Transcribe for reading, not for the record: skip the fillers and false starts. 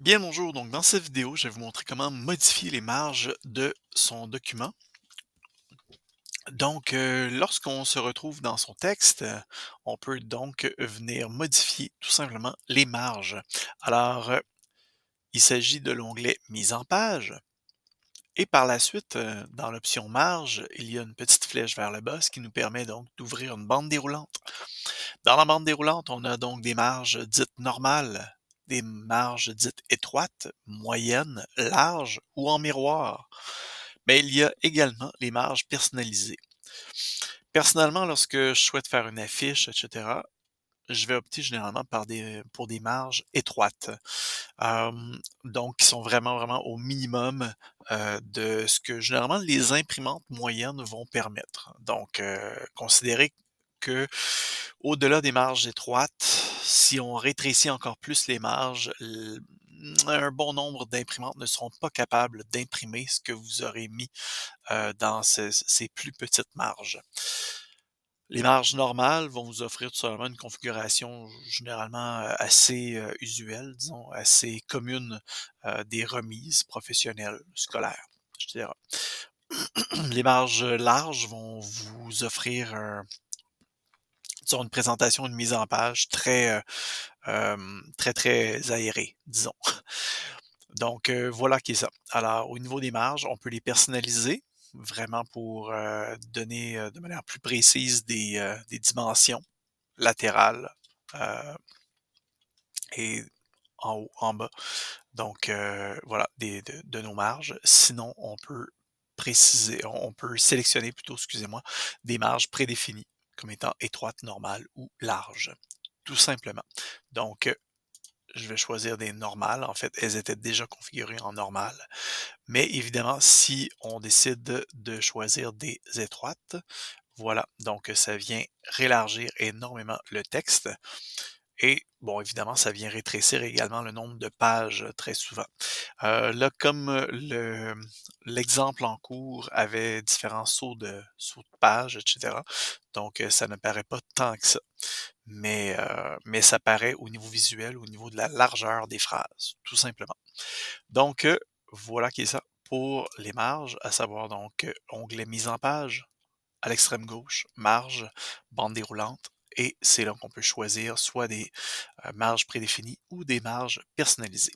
Bien, bonjour. Donc, dans cette vidéo, je vais vous montrer comment modifier les marges de son document. Donc, lorsqu'on se retrouve dans son texte, on peut donc venir modifier tout simplement les marges. Alors, il s'agit de l'onglet Mise en page. Et par la suite, dans l'option marge, il y a une petite flèche vers le bas, ce qui nous permet donc d'ouvrir une bande déroulante. Dans la bande déroulante, on a donc des marges dites normales, des marges dites étroites, moyennes, larges ou en miroir. Mais il y a également les marges personnalisées. Personnellement, lorsque je souhaite faire une affiche, etc., je vais opter généralement pour des marges étroites. Donc, qui sont vraiment, vraiment au minimum de ce que généralement les imprimantes moyennes vont permettre. Donc, considérez que au-delà des marges étroites, si on rétrécit encore plus les marges, un bon nombre d'imprimantes ne seront pas capables d'imprimer ce que vous aurez mis dans ces plus petites marges. Les marges normales vont vous offrir tout simplement une configuration généralement assez usuelle, disons, assez commune des remises professionnelles, scolaires, je dirais. Les marges larges vont vous offrir disons, une présentation, une mise en page très, très, très aérée, disons. Donc, voilà qui est ça. Alors, au niveau des marges, on peut les personnaliser, vraiment pour donner de manière plus précise des dimensions latérales et en haut, en bas. Donc, voilà, de nos marges. Sinon, on peut préciser, on peut sélectionner plutôt, excusez-moi, des marges prédéfinies comme étant étroites, normales ou larges, tout simplement. Donc, je vais choisir des normales. En fait, elles étaient déjà configurées en normales. Mais évidemment, si on décide de choisir des étroites, voilà, donc ça vient rélargir énormément le texte. Et bon, évidemment, ça vient rétrécir également le nombre de pages très souvent. Là, comme l'exemple en cours avait différents sauts de pages, etc. Donc, ça ne paraît pas tant que ça. Mais ça paraît au niveau visuel, au niveau de la largeur des phrases, tout simplement. Donc, voilà qui est ça pour les marges, à savoir donc onglet mise en page, à l'extrême gauche, marge, bande déroulante, et c'est là qu'on peut choisir soit des marges prédéfinies ou des marges personnalisées.